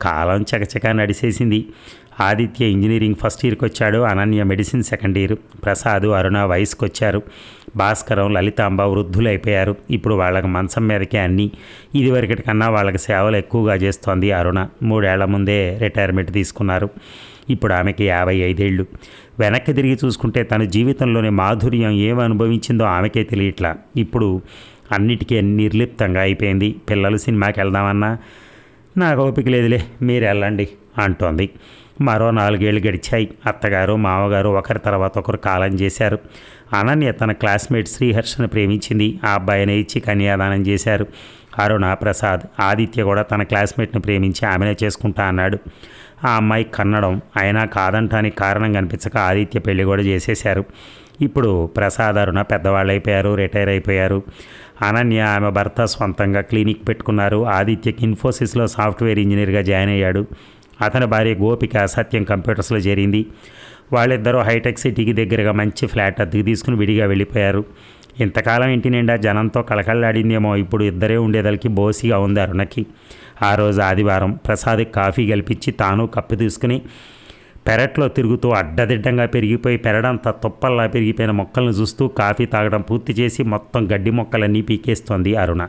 కాలం చకచకా నడిచేసింది. ఆదిత్య ఇంజనీరింగ్ ఫస్ట్ ఇయర్కి వచ్చాడు. Ananya medicine second year. Prasad, Aruna వయసుకు వచ్చారు. భాస్కరం, లలితాంబ వృద్ధులైపోయారు. ఇప్పుడు వాళ్ళకి మంచం మీదకే అన్నీ. ఇదివరకటి కన్నా వాళ్ళకి సేవలు ఎక్కువగా చేస్తోంది అరుణ. 3 ఏళ్ల ముందే రిటైర్మెంట్ తీసుకున్నారు. ఇప్పుడు ఆమెకి 55 ఏళ్ళు. వెనక్కి తిరిగి చూసుకుంటే తన జీవితంలోని మాధుర్యం ఏమి అనుభవించిందో ఆమెకే తెలియట్లా. ఇప్పుడు అన్నిటికీ నిర్లిప్తంగా అయిపోయింది. పిల్లలు సినిమాకి వెళ్దామన్నా నాకు ఓపిక లేదులే, మీరు వెళ్ళండి అంటోంది. మరో 4 ఏళ్ళు గడిచాయి. అత్తగారు మామగారు ఒకరి తర్వాత ఒకరు కాలం చేశారు. అనన్య తన క్లాస్మేట్ శ్రీహర్షను ప్రేమించింది. ఆ అబ్బాయిని ఇచ్చి కన్యాదానం చేశారు. అరుణ, ప్రసాద్, ఆదిత్య కూడా తన క్లాస్మేట్ను ప్రేమించి ఆమెనే చేసుకుంటా అన్నాడు. ఆ అమ్మాయి కన్నడం అయినా కాదంటానికి కారణం కనిపించక ఆదిత్య పెళ్లి కూడా చేసేశారు. ఇప్పుడు ప్రసాద్, అరుణ పెద్దవాళ్ళు అయిపోయారు, రిటైర్ అయిపోయారు. అనన్య ఆమె భర్త స్వంతంగా క్లినిక్ పెట్టుకున్నారు. ఆదిత్యకి ఇన్ఫోసిస్లో సాఫ్ట్వేర్ ఇంజనీర్గా జాయిన్ అయ్యాడు. అతని భార్య గోపిక సత్యం కంప్యూటర్స్లో చేరింది. వాళ్ళిద్దరూ హైటెక్ సిటీకి దగ్గరగా మంచి ఫ్లాట్ అద్దెకి తీసుకుని విడిగా వెళ్ళిపోయారు. ఇంతకాలం ఇంటి నిండా జనంతో కళకళలాడిందేమో, ఇప్పుడు ఇద్దరే ఉండేదలకి బోసిగా ఉంది అరుణకి. ఆ రోజు ఆదివారం ప్రసాద్కి కాఫీ కల్పించి తాను కప్పు తీసుకుని పెరట్లో తిరుగుతూ అడ్డదిడ్డంగా పెరిగిపోయి పెరడంతా తుప్పల్లా పెరిగిపోయిన మొక్కలను చూస్తూ కాఫీ తాగడం పూర్తి చేసి మొత్తం గడ్డి మొక్కలన్నీ పీకేస్తోంది అరుణ.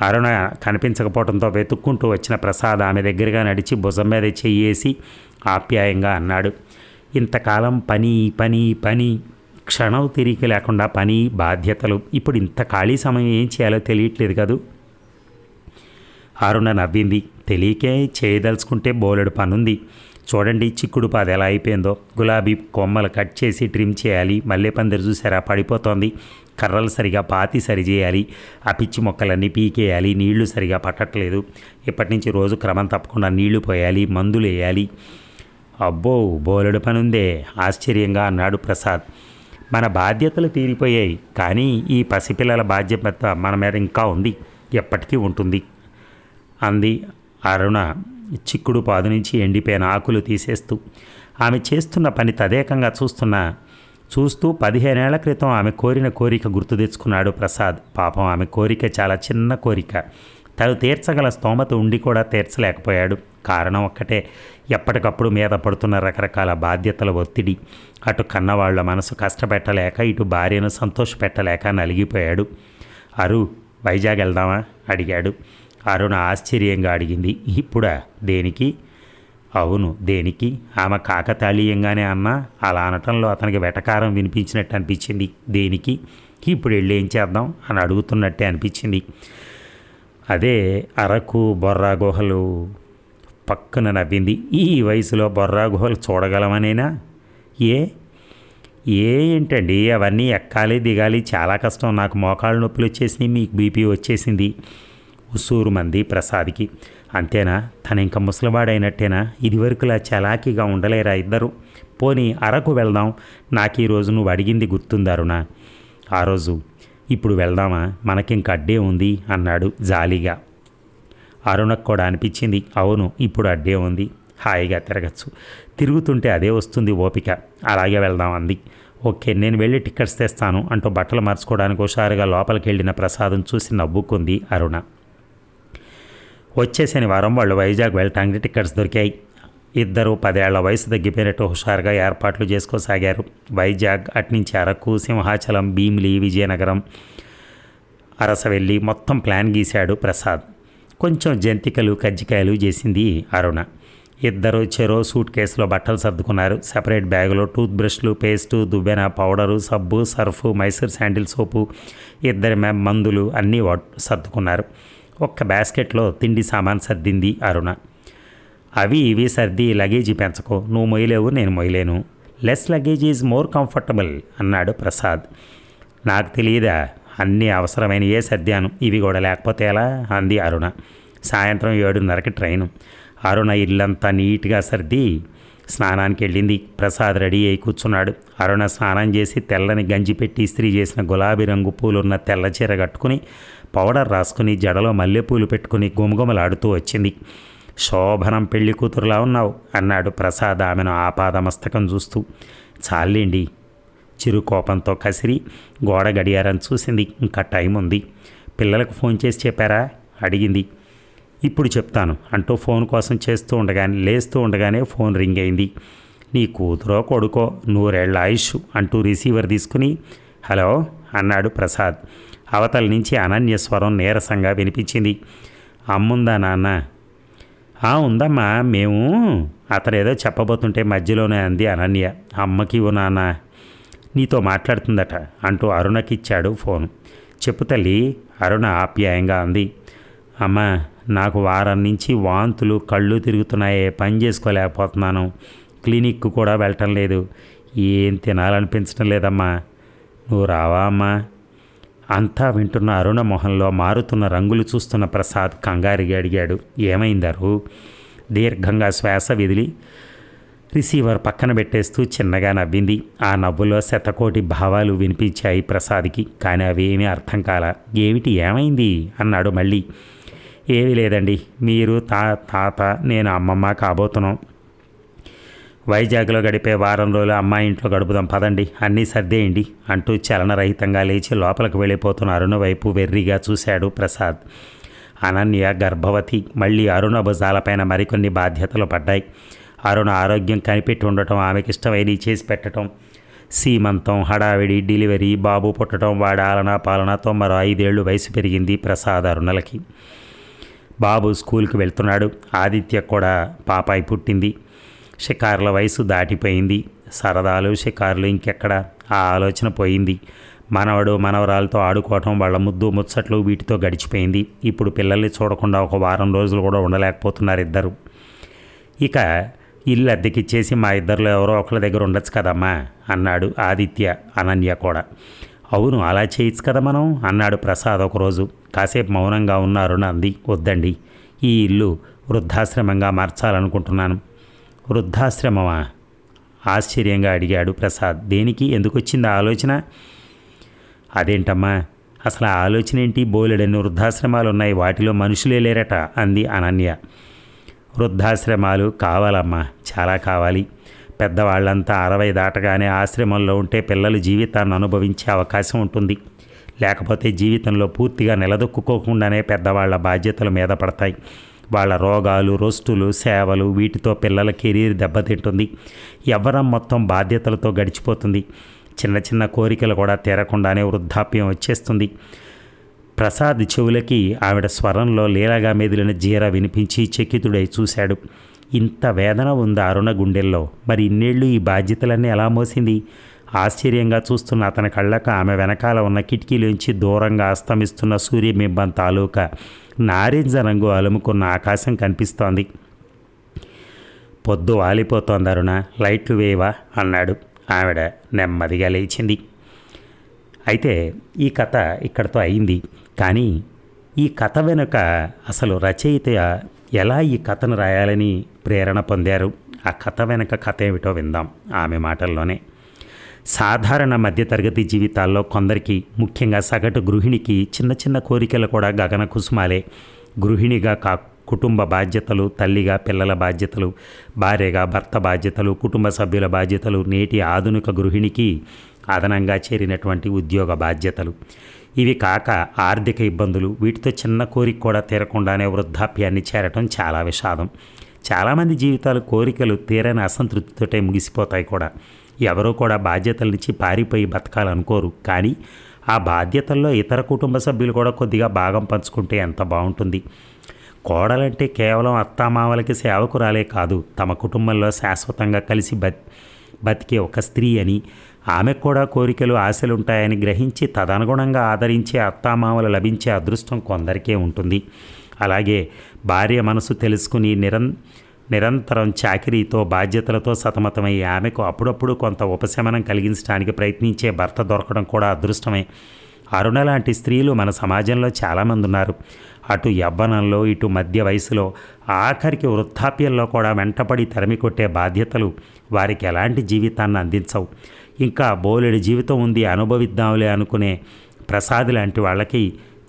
అరుణ కనిపించకపోవడంతో వెతుక్కుంటూ వచ్చిన ప్రసాద్ ఆమె దగ్గరగా నడిచి భుజం మీద చెయ్యేసి ఆప్యాయంగా అన్నాడు, ఇంతకాలం పని పని పని, క్షణం తిరిగి లేకుండా పని, బాధ్యతలు, ఇప్పుడు ఇంత ఖాళీ సమయం ఏం చేయాలో తెలియట్లేదు కదూ. అరుణ నవ్వింది. తెలియకే చేయదలుచుకుంటే బోలెడు పనుంది. చూడండి చిక్కుడు పాది ఎలా అయిపోయిందో. గులాబీ కొమ్మలు కట్ చేసి ట్రిమ్ చేయాలి. మల్లె పందిరి చూసారా పడిపోతోంది. కర్రలు సరిగా పాతి సరిచేయాలి. ఆ పిచ్చి మొక్కలన్నీ పీకేయాలి. నీళ్లు సరిగా పట్టట్లేదు. ఇప్పటి నుంచి రోజు క్రమం తప్పకుండా నీళ్లు పోయాలి, మందులు వేయాలి. అబ్బో బోలెడు పనుందే ఆశ్చర్యంగా అన్నాడు ప్రసాద్. మన బాధ్యతలు తీరిపోయాయి, కానీ ఈ పసిపిల్లల బాధ్యత మన మీద ఇంకా ఉంది, ఎప్పటికీ ఉంటుంది అంది అరుణ చిక్కుడు పాదు నుంచి ఎండిపోయిన ఆకులు తీసేస్తూ. ఆమె చేస్తున్న పని తదేకంగా చూస్తూ 15 ఏళ్ల క్రితం ఆమె కోరిన కోరిక గుర్తు తెచ్చుకున్నాడు ప్రసాద్. పాపం ఆమె కోరిక చాలా చిన్న కోరిక. తను తీర్చగల స్తోమత ఉండి కూడా తీర్చలేకపోయాడు. కారణం ఒక్కటే, ఎప్పటికప్పుడు మీద పడుతున్న రకరకాల బాధ్యతల ఒత్తిడి. అటు కన్నవాళ్ల మనసు కష్టపెట్టలేక, ఇటు భార్యను సంతోషపెట్టలేక నలిగిపోయాడు. అరు, వైజాగ్ వెళ్దామా అడిగాడు. అరుణ ఆశ్చర్యంగా అడిగింది. ఇప్పుడా? దేనికి? అవును దేనికి? ఆమె కాకతాళీయంగానే అన్నా అలా అనటంలో అతనికి వెటకారం వినిపించినట్టు అనిపించింది. దేనికి? ఇప్పుడు వెళ్ళి ఏం చేద్దాం అని అడుగుతున్నట్టే అనిపించింది. అదే అరకు బొర్రా గుహలు. పక్కన నవ్వింది. ఈ వయసులో బొర్రా గుహలు చూడగలమనేనా? ఏ ఏంటండి అవన్నీ ఎక్కాలి దిగాలి చాలా కష్టం. నాకు మోకాళ్ళ నొప్పులు వచ్చేసినాయి, మీకు బీపీ వచ్చేసింది. ఉసూరు మంది ప్రసాద్కి. అంతేనా? తన ఇంకా ముసలివాడైనట్టేనా? ఇదివరకులా చలాకీగా ఉండలేరా ఇద్దరు? పోనీ అరకు వెళ్దాం. నాకు ఈరోజు నువ్వు అడిగింది గుర్తుందరునా ఆ రోజు. ఇప్పుడు వెళ్దామా? మనకింక అడ్డే ఉంది అన్నాడు జాలీగా. అరుణకు కూడా అనిపించింది, అవును ఇప్పుడు అడ్డే ఉంది, హాయిగా తిరగచ్చు. తిరుగుతుంటే అదే వస్తుంది ఓపిక. అలాగే వెళ్దాం అంది. ఓకే నేను వెళ్ళి టికెట్స్ తెస్తాను అంటూ బట్టలు మార్చుకోవడానికి హుషారుగా లోపలికి వెళ్ళిన ప్రసాదం చూసి నవ్వుకుంది అరుణ. వచ్చే శనివారం వాళ్ళు వైజాగ్ వెళ్ళటానికి టికెట్స్ దొరికాయి. ఇద్దరు 10 ఏళ్ల వయసు తగ్గిపోయినట్టు హుషారుగా ఏర్పాట్లు చేసుకోసాగారు. వైజాగ్ అట్నుంచి అరకు, సింహాచలం, భీమిలి, విజయనగరం, అరసవెల్లి మొత్తం ప్లాన్ గీశాడు ప్రసాద్. కొంచెం జంతికలు కజ్జికాయలు చేసింది అరుణ. ఇద్దరు చెరో సూట్ కేసులో బట్టలు సర్దుకున్నారు. సెపరేట్ బ్యాగులో టూత్ బ్రష్లు, పేస్టు, దువ్వెన, పౌడరు, సబ్బు, సర్ఫు, మైసూర్ శాండిల్ సోపు, ఇద్దరి మందులు అన్నీ సర్దుకున్నారు. ఒక్క బాస్కెట్లో తిండి సామాన్ సర్దింది అరుణ. అవి ఇవి సర్ది లగేజీ పెంచకో, నువ్వు మొయ్యలేవు నేను మొయ్యలేను. Less luggage is more comfortable అన్నాడు ప్రసాద్. నాకు తెలియదా, అన్నీ అవసరమైనయే సర్దాను, ఇవి కూడా లేకపోతే ఎలా అంది అరుణ. సాయంత్రం 7:30కి ట్రైను. అరుణ ఇల్లంతా నీట్గా సర్ది స్నానానికి వెళ్ళింది. ప్రసాద్ రెడీ అయి కూర్చున్నాడు. అరుణ స్నానం చేసి తెల్లని గంజి పెట్టి ఇస్త్రీ చేసిన గులాబీ రంగు పూలున్న తెల్ల చీర కట్టుకుని పౌడర్ రాసుకుని జడలో మల్లెపూలు పెట్టుకుని గుమగుమలాడుతూ వచ్చింది. శోభనం పెళ్లి కూతురులా ఉన్నావు అన్నాడు ప్రసాద్ ఆమెను ఆపాదమస్తకం చూస్తూ. చాలేండి చిరు కోపంతో కసిరి గోడ గడియారం చూసింది. ఇంకా టైం ఉంది. పిల్లలకు ఫోన్ చేసి చెప్పారా అడిగింది. ఇప్పుడు చెప్తాను అంటూ ఫోన్ కోసం లేస్తూ ఉండగానే ఫోన్ రింగ్ అయింది. నీ కూతురో కొడుకో 100 ఏళ్ల ఆయుష్ అంటూ రిసీవర్ తీసుకుని హలో అన్నాడు ప్రసాద్. అవతల నుంచి అనన్య స్వరం నీరసంగా వినిపించింది. అమ్ముందా నాన్న? ఉందమ్మా, మేము అతనేదో చెప్పబోతుంటే మధ్యలోనే అంది అనన్య. అమ్మకి ఇవ్వు నాన్న, నీతో మాట్లాడుతుందట అంటూ అరుణకిచ్చాడు ఫోను. చెప్పు తల్లి అరుణ ఆప్యాయంగా అంది. అమ్మా, నాకు వారం నుంచి వాంతులు, కళ్ళు తిరుగుతున్నాయే, పని చేసుకోలేకపోతున్నాను, క్లినిక్కు కూడా వెళ్ళటం లేదు, ఏం తినాలనిపించడం లేదమ్మా, నువ్వు రావా అమ్మా? అంతా వింటున్న అరుణ మొహంలో మారుతున్న రంగులు చూస్తున్న ప్రసాద్ కంగారుగా అడిగాడు, ఏమైందారు? దీర్ఘంగా శ్వాస విదిలి రిసీవర్ పక్కన పెట్టేస్తూ చిన్నగా నవ్వింది. ఆ నవ్వులో శతకోటి భావాలు వినిపించాయి ప్రసాద్కి. కానీ అవేమీ అర్థం కాల. ఏమిటి, ఏమైంది అన్నాడు మళ్ళీ. ఏమీ లేదండి, మీరు తాత నేను అమ్మమ్మ కాబోతున్నాం. వైజాగ్లో గడిపే వారం రోజులు అమ్మాయి ఇంట్లో గడుపుదాం పదండి, అన్నీ సర్దేయండి అంటూ చలనరహితంగా లేచి లోపలికి వెళ్ళిపోతున్న అరుణ వైపు వెర్రిగా చూశాడు ప్రసాద్. అనన్య గర్భవతి. మళ్ళీ అరుణ భుజాలపైన మరికొన్ని బాధ్యతలు పడ్డాయి. అరుణ ఆరోగ్యం కనిపెట్టి ఉండటం, ఆమెకి ఇష్టమైనవి చేసి పెట్టడం, సీమంతం, హడావిడి, డెలివరీ, బాబు పుట్టడం, వాడి ఆలనా పాలనాతో మరో 5 ఏళ్ళు వయసు పెరిగింది ప్రసాద్ అరుణలకి. బాబు స్కూల్కి వెళ్తున్నాడు. ఆదిత్య కూడా పాపాయి పుట్టింది. షికారుల వయసు దాటిపోయింది. సరదాలు షికారులు ఇంకెక్కడ, ఆ ఆలోచన పోయింది. మనవడు మనవరాలతో ఆడుకోవటం, వాళ్ళ ముద్దు ముచ్చట్లు వీటితో గడిచిపోయింది. ఇప్పుడు పిల్లల్ని చూడకుండా ఒక వారం రోజులు కూడా ఉండలేకపోతున్నారు ఇద్దరు. ఇక ఇల్లు అద్దెకిచ్చేసి మా ఇద్దరిలో ఎవరో ఒకళ్ళ దగ్గర ఉండొచ్చు కదమ్మా అన్నాడు ఆదిత్య. అనన్య కూడా అవును, అలా చేయొచ్చు కదా మనం అన్నాడు ప్రసాద్ ఒకరోజు. కాసేపు మౌనంగా ఉన్న అరుణ అంది, వద్దండి, ఈ ఇల్లు వృద్ధాశ్రమంగా మార్చాలనుకుంటున్నాను. వృద్ధాశ్రమమా? ఆశ్చర్యంగా అడిగాడు ప్రసాద్. దేనికి, ఎందుకు వచ్చింది ఆలోచన? అదేంటమ్మా, అసలు ఆ ఆలోచన ఏంటి? బోలెడన్ని వృద్ధాశ్రమాలు ఉన్నాయి, వాటిలో మనుషులే లేరట అంది అనన్య. వృద్ధాశ్రమాలు కావాలమ్మా, చాలా కావాలి. పెద్దవాళ్ళంతా 60 దాటగానే ఆశ్రమంలో ఉంటే పిల్లలు జీవితాన్ని అనుభవించే అవకాశం ఉంటుంది. లేకపోతే జీవితంలో పూర్తిగా నిలదొక్కుకోకుండానే పెద్దవాళ్ళ బాధ్యతలు మీద పడతాయి. వాళ్ళ రోగాలు, రొస్టులు, సేవలు, వీటితో పిల్లల కెరీర్ దెబ్బతింటుంది. యవ్వనం మొత్తం బాధ్యతలతో గడిచిపోతుంది. చిన్న చిన్న కోరికలు కూడా తీరకుండానే వృద్ధాప్యం వచ్చేస్తుంది. ప్రసాద్ చెవులకి ఆవిడ స్వరంలో లీలగా మెదిలిన జీర వినిపించి చకితుడై చూశాడు. ఇంత వేదన ఉంది అరుణ గుండెల్లో, మరి ఇన్నేళ్ళు ఈ బాధ్యతలన్నీ ఎలా మోసింది? ఆశ్చర్యంగా చూస్తున్న అతని కళ్ళకు ఆమె వెనకాల ఉన్న కిటికీలోంచి దూరంగా అస్తమిస్తున్న సూర్యబింబం తాలూకా నారింజ రంగు అలుముకున్న ఆకాశం కనిపిస్తోంది. పొద్దు వాలిపోతోంది అరుణ, లైట్లు వేయవా అన్నాడు. ఆవిడ నెమ్మదిగా లేచింది. అయితే ఈ కథ ఇక్కడితో అయింది. కానీ ఈ కథ వెనుక అసలు రచయిత ఎలా ఈ కథను రాయాలని ప్రేరణ పొందారు? ఆ కథ వెనుక కథ ఏమిటో విందాం ఆమె మాటల్లోనే. సాధారణ మధ్యతరగతి జీవితాల్లో కొందరికి, ముఖ్యంగా సగటు గృహిణికి చిన్న చిన్న కోరికలు కూడా గగన కుసుమాలే. గృహిణిగా కుటుంబ బాధ్యతలు, తల్లిగా పిల్లల బాధ్యతలు, భార్యగా భర్త బాధ్యతలు, కుటుంబ సభ్యుల బాధ్యతలు, నేటి ఆధునిక గృహిణికి అదనంగా చేరినటువంటి ఉద్యోగ బాధ్యతలు. ఇవి కాక ఆర్థిక ఇబ్బందులు, వీటితో చిన్న కోరిక కూడా తీరకుండానే వృద్ధాప్యాన్ని చేరటం చాలా విషాదం. చాలామంది జీవితాలు కోరికలు తీరని అసంతృప్తితోటే ముగిసిపోతాయి కూడా. ఎవరూ కూడా బాధ్యతల నుంచి పారిపోయి బతకాలనుకోరు. కానీ ఆ బాధ్యతల్లో ఇతర కుటుంబ సభ్యులు కూడా కొద్దిగా భాగం పంచుకుంటే ఎంత బాగుంటుంది. కోడలంటే కేవలం అత్తామామలకి సేవకురాలే కాదు, తమ కుటుంబంలో శాశ్వతంగా కలిసి బతికే ఒక స్త్రీ అని, ఆమెకు కూడా కోరికలు, ఆశలు ఉంటాయని గ్రహించి తదనుగుణంగా ఆదరించే అత్తామామలు లభించే అదృష్టం కొందరికే ఉంటుంది. అలాగే భార్య మనసు తెలుసుకుని నిరంతరం చాకిరీతో, బాధ్యతలతో సతమతమయ్యే ఆమెకు అప్పుడప్పుడు కొంత ఉపశమనం కలిగించడానికి ప్రయత్నించే భర్త దొరకడం కూడా అదృష్టమే. అరుణ లాంటి స్త్రీలు మన సమాజంలో చాలామంది ఉన్నారు. అటు యవ్వనంలో, ఇటు మధ్య వయసులో, ఆఖరికి వృద్ధాప్యంలో కూడా వెంటపడి తరిమి కొట్టే బాధ్యతలు వారికి ఎలాంటి జీవితాన్ని అందించవు. ఇంకా బోలెడు జీవితం ఉంది, అనుభవిద్దాంలే అనుకునే ప్రసాద్ లాంటి వాళ్ళకి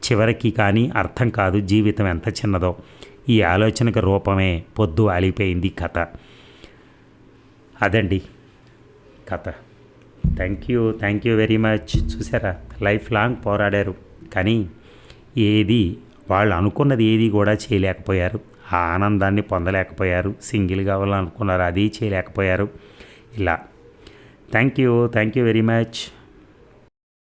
చివరికి కానీ అర్థం కాదు జీవితం ఎంత చిన్నదో. ఈ ఆలోచనకు రూపమే పొద్దు ఆలిపోయింది కథ. అదండి కథ. Thank you very much. చూసారా, లైఫ్ లాంగ్ పోరాడారు, కానీ ఏది వాళ్ళు అనుకున్నది ఏది కూడా చేయలేకపోయారు. ఆ ఆనందాన్ని పొందలేకపోయారు. సింగిల్ కావాలనుకున్నారు, అది చేయలేకపోయారు. ఇలా థ్యాంక్ యూ వెరీ మచ్.